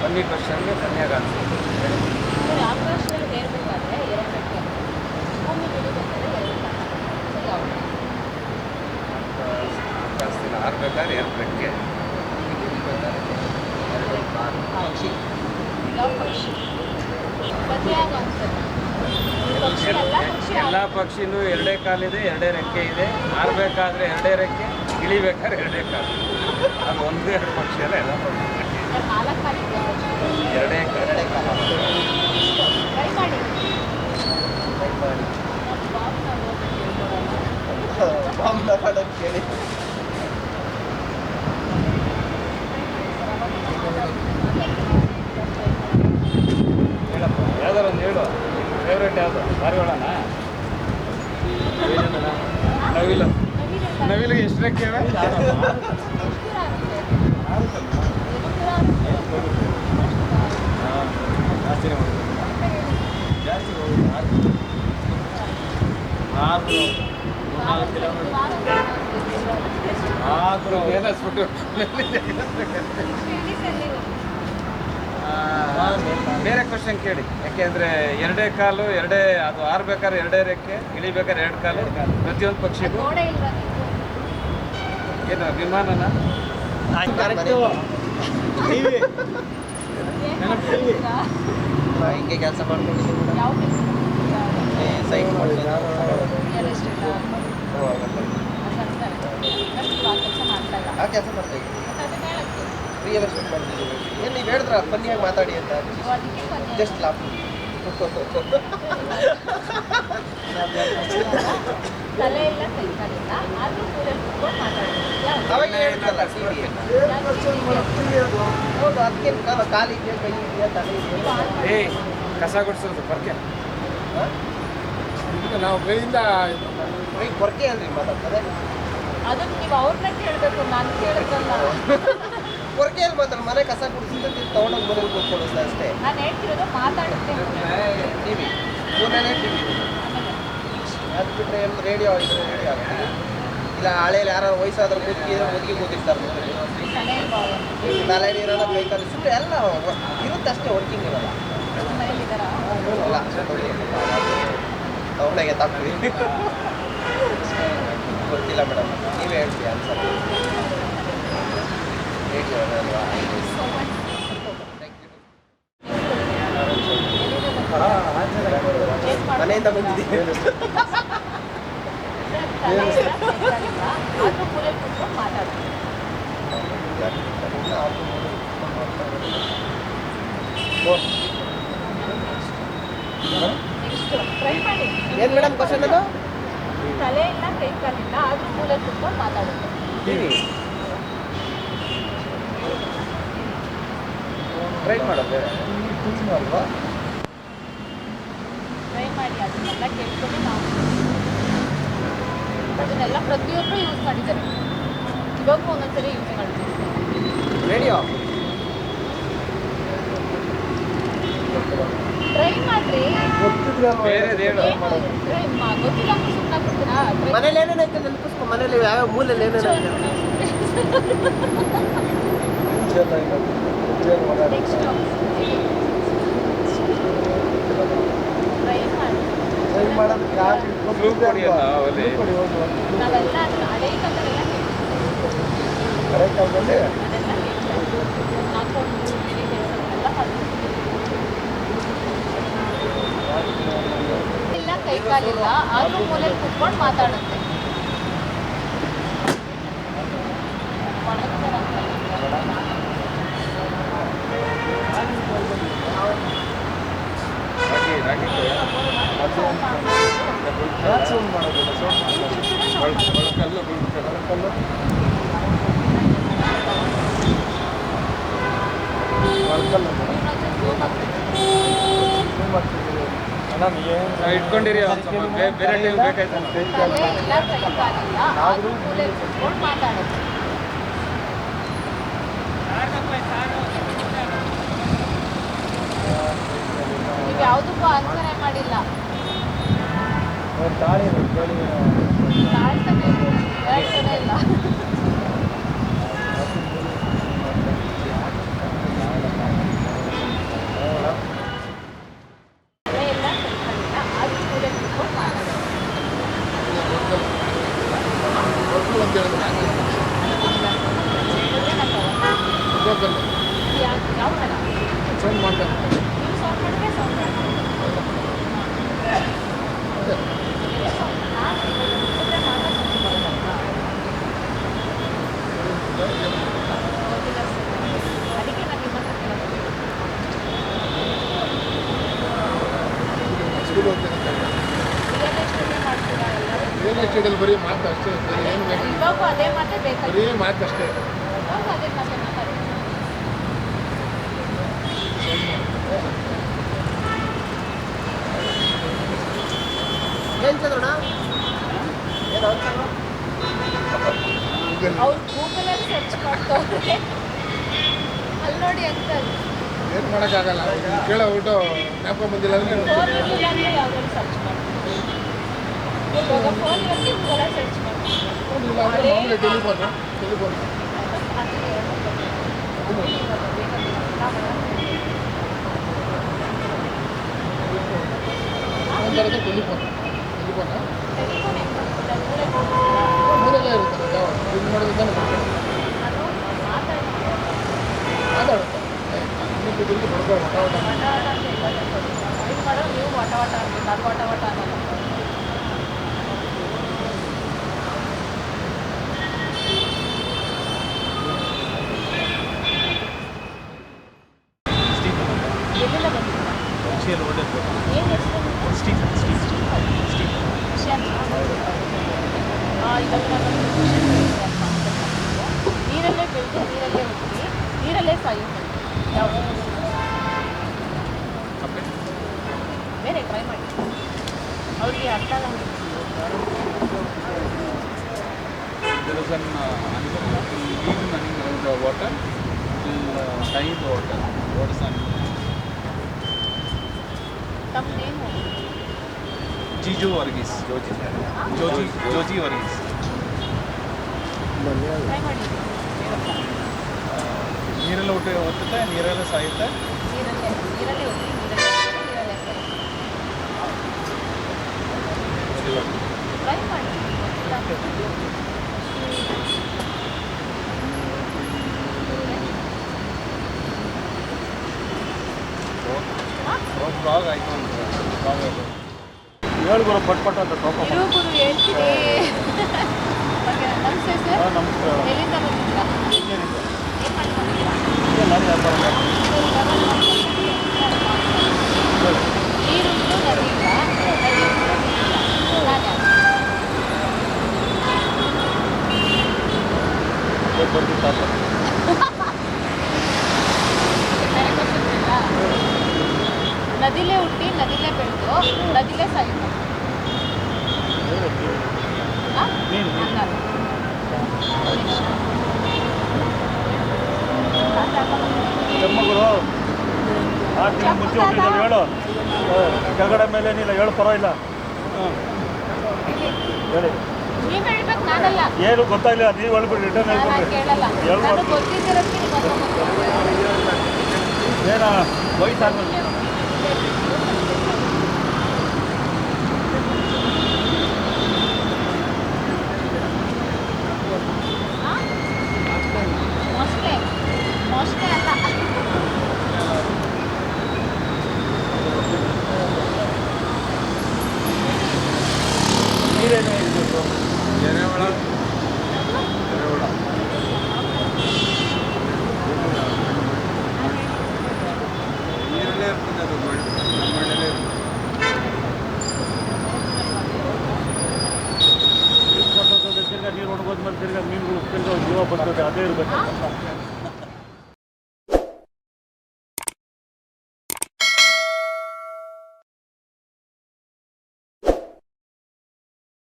Funny ಕ್ವಶನ್ಗೆ ಫನ್ನಿಯಾಗಿ answer. ಆಕಾಶದಲ್ಲಿ ಹೇಳಬೇಕಾದ್ರೆ ಎರಡು ರೆಕ್ಕೆ, ಭೂಮಿ ಇಳಿಬೇಕಾದ್ರೆ ಎರಡು ಕಾಲು. ಯಾವುದು? ಆಕಾಶದಲ್ಲಿ ಹಾರಬೇಕಾದ್ರೆ ಎರಡು ರೆಕ್ಕೆ, ಎರಡು ಕಾಲು. ಪಕ್ಷಿ. ಯಾವ ಪಕ್ಷಿ? ಪ್ರತಿಯಾಗಿ ಆನ್ಸರ್. ಪಕ್ಷಿ ಅಲ್ಲ, ಪಕ್ಷಿ ಎಲ್ಲ ಪಕ್ಷಿನೂ ಎರಡೇ ಕಾಲಿದೆ, ಎರಡೇ ರೆಕ್ಕೆ ಇದೆ. ಹಾರಬೇಕಾದ್ರೆ ಎರಡೇ ರೆಕ್ಕೆ, ಇಳಿಬೇಕಾದ್ರೆ ಎರಡೇ ಕಾಲು. ಅದು ಒಂದು ಎರಡು ಪಕ್ಷಿ ಅಲ್ಲ, ಎಲ್ಲ ಪಕ್ಷಿ ನಾಲ್ಕು ಕಾಲಿದೆ ಪಕ್ಷಿ. ಎರಡೇ ಕಾಲು. ಟ್ರೈ ಮಾಡಿ. ಕೇಳಿ ಹೇಳಪ್ಪ, ಯಾವ್ದಾರು ಒಂದು ಹೇಳು. ಫೇವ್ರೇಟ್ ಯಾವುದು? ಬಾರಿ ಹೇಳೋಣ. ನವಿಲು. ನವಿಲಿಗೆ ಎಷ್ಟು ರೆಕ್ಕೆ ಇವೆ? ಜಾಸ್ತಿನೇ ಹೋಗುತ್ತೆ. ಜಾಸ್ತಿ ಹೋಗುತ್ತೆ. 4 ಕಿಲೋಮೀಟರ್. ಏನಿಸ್ಬಿಟ್ಟು ಬೇರೆ ಕ್ವಶನ್ ಕೇಳಿ. ಯಾಕೆಂದರೆ ಎರಡೇ ಕಾಲು, ಎರಡೇ ಅದು ಹಾರಬೇಕಾದ್ರೆ ಎರಡೇ ರೆಕ್ಕೆ, ಇಳಿಬೇಕಾದ್ರೆ ಎರಡು ಕಾಲು. ಪ್ರತಿಯೊಂದು ಪಕ್ಷಿಗೂ ಏನು ವಿಮಾನನ? ಹಿಂಗೆ ಕೆಲಸ ಮಾಡ್ಕೊಂಡಿದ್ದೀವಿ ಸೈಟ್ ಆ ಕೆಲಸ ಮಾಡ್ತಾ ಇದ್ದೀವಿ. ರಿಯಲ್ ಎಸ್ಟೇಟ್ ಮಾಡ್ತಿದ್ದೀವಿ. ಏನು ನೀವು ಹೇಳಿದ್ರ ಫನ್ನಿಯಾಗಿ ಮಾತಾಡಿ ಅಂತ ಜಸ್ಟ್ ಲಾಫ್. ತಲೆ ಇಲ್ಲ, ಕೈ ಕಾಲಿಲ್ಲ, ಆದ್ರೂ ಕೂಡಲೇ ಕೂತ್ಕೊಂಡು ಮಾತಾಡೋದು. ಅವಾಗ ಹೇಳ್ತಲ್ಲ ಟಿವಿ. ಹೌದು, ಅದಕ್ಕೆ ಕಾಲಿಗೆ ಕೈ ಇದೆಯಾ ತಲೆ ಇದೆಯಾ? ಕಸ ಗುಡಿಸೋದು ಪರ್ಕೆ. ನಾವು ಕೈಯಿಂದ ಕೈ ಕೊರಕೆ ಅಲ್ರಿ ಮಾತಾಡ್ತಾರೆ. ಅದಕ್ಕೆ ನೀವು ಅವ್ರನ್ನ ಕೇಳಬೇಕು, ನಾನು ಕೇಳಿದ್ರಲ್ಲ. ಕೊರಕೆಯಲ್ಲಿ ಮಾತಾಡ ಮನೆ ಕಸ ಗುಡಿಸಿದ್ರೆ ತಗೊಂಡೋಗಿ ಮನೇಲಿ ಕೂತ್ಕೊಳ್ಳೋದು ಅಷ್ಟೇ. ನಾನು ಹೇಳ್ತಿರೋದು ಮಾತಾಡುತ್ತೆ. ಟಿವಿ ಫೋನಲ್ಲೇ ಟಿವಿ. ಅದು ಬಿಟ್ಟರೆ ಏನು ರೇಡಿಯೋ ಇದ್ರೆ ರೇಡಿಯೋ ಆಗುತ್ತೆ. ಇಲ್ಲ ಹಳೆಯಲ್ಲಿ ಯಾರು ವಯಸ್ಸಾದ್ರೆ ಒದಗಿ ಕೂತಿರ್ತಾರೆ. ತಲೆ ನೀರಲ್ಲ, ಕೈ ಕಾಲು ಸುಮ್ಮನೆ ಎಲ್ಲ ಇರುತ್ತೆ ಅಷ್ಟೇ, ವರ್ಕಿಂಗ್ ಇರಲ್ಲ. ಇಲ್ಲ ಅವಳಿಗೆ ತಪ್ಪಿ ಗೊತ್ತಿಲ್ಲ ಮೇಡಮ್, ನೀವೇ ಹೇಳ್ತೀವಿ ಆನ್ಸರ್. ರೇಡಿಯೋ ಅಲ್ವಾ? ಮನೆಯಿಂದ ಬಂದಿದ್ದೀವಿ. ಏನು ಮೇಡಮ್ ಕ್ವಶನ್ ಅದು? ತಲೆ ಇಲ್ಲ, ಕೈ ಕಾಲಿಲ್ಲ, ಆದ್ರೂ ಮೂಲೆ ಕುತ್ಕೊಂಡು ಮಾತಾಡುತ್ತೆ. ಟಿವಿ ಟ್ರೈ ಮಾಡೋದು ಅಲ್ವಾ? ಟ್ರೈ ಮಾಡಿ. ಅದನ್ನೆಲ್ಲ ಕೇಳ್ಕೊಂಡು ನಾವು ಅದನ್ನೆಲ್ಲ ಪ್ರತಿಯೊಬ್ಬರು ಯೂಸ್ ಮಾಡಿದ್ದಾರೆ. ಇವಾಗೂ ಒಂದೊಂದ್ಸರಿ ಯೂಸ್ ಮಾಡ್ತೀವಿ. ರೇಡಿಯೋ ಟ್ರೈ ಮಾಡ್ರಿ. ಬೇರೆದು ಹೇಳು. ಗೊತ್ತಿಲ್ಲ ಅಂದ್ರೆ ಸುಮ್ಮನೆ ಕೊಡ್ತೀರಾ? ಮನೇಲಿ ಏನೇನೈತೆ ನೆನಪಿಸ್ಕೊ. ಮನೇಲಿ ಯಾವ್ಯಾವ ಮೂಲೆಯಲ್ಲಿ ಏನೇನೈತೆ ನೆಕ್ಸ್ಟ್ ಟ್ರೈ ಮಾಡಿ. ಗ್ಲೂ ಕೊಡಿಯಲ್ಲ ಅವಲ್ಲಿ. ನಾವೆಲ್ಲ ಹಳೆ ಕಾಲದಲ್ಲೆಲ್ಲ ಇಲ್ಲ, ಕೈ ಕಾಲಿಲ್ಲ, ಆದ್ರೂ ಮೂಲೆಯಲ್ಲಿ ಕುತ್ಕೊಂಡು ಮಾತಾಡುತ್ತೆ. ಇಟ್ಕೊಂಡಿರಿ, ಬೇರೆ ಟೈಮ್ ಬೇಕಾಯ್ತು. ತಲೆ ಇಲ್ಲ, ಕೈ ಕಾಲಿಲ್ಲ, ಆದ್ರೂ ಮೂಲೆಯಲ್ಲಿ ಕುತ್ಕೊಂಡು ಮಾತಾಡುತ್ತೆ. ನೀವು ಯಾವುದಕ್ಕೂ ಆನ್ಸರೇ ಮಾಡಿಲ್ಲ. ತಾಳ್ತಬೇಕು, ಹೇಳ್ತಾನೆ ಇಲ್ಲ. ಲೋಕಲ್ ಯಾವ ಥರ ಸೌಂಡ್ ಮಾಡ್ತಾರೆ. ನೀವು ಸೌಂಡ್ ಮಾಡಿದ್ರೆ ಸೌಂಡ್ ಮಾಡ್ತೀವಿ. ಅದೇ ಅದಕ್ಕೆ ನಾನು ನಿಮ್ಮ ಹತ್ರ ಕೇಳೋದು. ಸ್ಕೂಲ್ ಹೋಗ್ತೇನೆ. ರಿಯಲ್ ಎಸ್ಟೇಟಲ್ಲಿ ಬರೀ ಮಾತು ಅಷ್ಟೇ, ಬೇರೆ ಏನು ಬೇಕು? ಇವಾಗೂ ಅದೇ ಮಾತೇ ಬೇಕಾಗಿ ಬರೀ ಮಾತು ಅಷ್ಟೇ. ಇವಾಗ ಅದೇ ಮಾತೇ ಮಾತಾಡ್ತೀವಿ. ಏನು ಚಂದ್ರಣ್ಣ ಏನು ಗೂಗಲ್ ಅವ್ರು ಗೂಗಲಲ್ಲಿ ಸರ್ಚ್ ಮಾಡ್ತವ್ರೆ. ಅಲ್ಲಿ ನೋಡಿ ಅಂಕಲ್ ಏನು ಮಾಡೋಕ್ಕಾಗಲ್ಲ. ಕೇಳೋ ಊಟ ಜ್ಞಾಪಕ ಬಂದಿಲ್ಲ ಅಂದರೆ ಫೋನ್ ಇರಲಿಲ್ಲ ಅಂದರೆ ಯಾವುದಾದ್ರು ಸರ್ಚ್ ಮಾಡ್ತೀವಿ. ಇವಾಗ ಫೋನ್ ಇರೋಕ್ಕೆ ಗೂಗಲಲ್ಲಿ ಸರ್ಚ್ ಮಾಡ್ತೀವಿ. ಇಲ್ಲ ಅಂದರೆ ಮಾಮೂಲಿ ಟೆಲಿಫೋನ್ ಒಂಥರದ ಟೆಲಿಫೋನ್ ಮೂರಲ್ಲೇ ಇರುತ್ತೆ. ಯಾವ ಇದು ಮಾಡೋದು ತಾನೇ ಮಾತಾಡುತ್ತೆ. ಇನ್ನೊಂದು ತಿರುಗಿ ಬಡ್ಕೊಂಡು ನೀವು ವಟ ವಟ ಅಂತೀವಿ, ನಾನು ವಟ ವಟ ಅನ್ನೋದು. ಎಲ್ಲಿಂದ ಬಂದಿದ್ದೀರಾ? ಏನು ಹೆಸರು ಇವಾಗ ನಾನೊಂದು ಕ್ವಶನ್ ನೀರಲ್ಲೇ ಬೆಳೆದು ನೀರಲ್ಲೇ ಹುಟ್ಟಿ ನೀರಲ್ಲೇ ಸಾಯುತ್ತೆ ಯಾವುದು? ಬೇರೆ ಟ್ರೈ ಮಾಡಿ, ಅವ್ರಿಗೆ ಅರ್ಥ ಆಗಂಗೆ. There is an animal will live in the water, will die in the water. What is animal? ತಮ್ಮ name Jiju Varghese. Joji Varghese. Try ಮಾಡಿ. ನೀರೆಲ್ಲ ಒತ್ತುತ್ತೆ, ನೀರೆಲ್ಲ ಸಾಯುತ್ತೆ. ನೀರಲ್ಲೇ ಹುಟ್ಟಿ ನೀರಲ್ಲೇ ಟ್ರೈ ಮಾಡಿ. Frog ಆಯಿತು ಅಂತ frog ಆಯಿತು. ಹೇಳ್ಗುರು ಪಟ್ ಅಂತ ಪಾಪ. ಇರು ಗುರು ಹೇಳ್ತೀನಿ. ಓಕೆ, ನಮಸ್ತೆ ಸರ್. ನಮಸ್ಕಾರ. ಎಲ್ಲಿಂದ ಬಂದಿದ್ದೀರಾ? ಏನು ಮಾಡ್ಕೊಂಡಿದ್ದೀರಾ? ನಾನು ವ್ಯಾಪಾರ ನೀರುಂಟು ನದಿ ಇಲ್ಲ, ನದಿ ಉಂಟು ನೀರಿಲ್ಲ. ಬರ್ತಿತ್ತು ನದಿಲೇ ಹುಟ್ಟಿ ನದಿಲೇ ಬೆಳೆದು ನದಿಲೇ ಸಾಯುತ್ತೆ. ಜಮ್ಮಗುರು 6 ತಿಂಗಳು ಮುಂಚೆ ಹುಟ್ಟಿದ್ರು ಹೇಳು. ಕೆಳಗಡೆ ಮೇಲೆ ಏನಿಲ್ಲ ಹೇಳು, ಪರವಾಗಿಲ್ಲ. ಹೇಳಿ. ನೀವು ಹೇಳ್ಬೇಕು, ನಾನಲ್ಲ. ಏನು ಗೊತ್ತಾಗಿಲ್ಲ, ನೀವು ಹೇಳ್ಬಿಟ್ಟು ರಿಟರ್ನ್ ನಾನು ಹೇಳ್ಬಿಡ್ರಿ. ಕೇಳಲ್ಲ. ಹೇಳ್ಬಾರ್ದು. ನಾನು ಗೊತ್ತಿದ್ದಿರೋದಕ್ಕೆ ನಿಮ್ಮ ಹತ್ರ ಏನ ವಯಸ್ಸಾದ್ಮೇಲೆ ಮೋಸ್ಟ್ಲಿ ಅಲ್ಲ. ನೀರೇನು ಇರಬೇಕು? ಎರೆಹುಳ. ನೀರಲ್ಲೇ ಇರ್ತದೆ ಅದು, ಮಣ್ಣಲ್ಲೇ ಇರ್ತದೆ. ತಿರ್ಗಾ ನೀರು ಒಣಗೋದ್ಮೇಲೆ ತಿರ್ಗಾ ಮೀನುಗಳು ತಿರ್ಗಾ ಜೀವ ಬರ್ತದೆ, ಅದೇ ಇರಬೇಕು.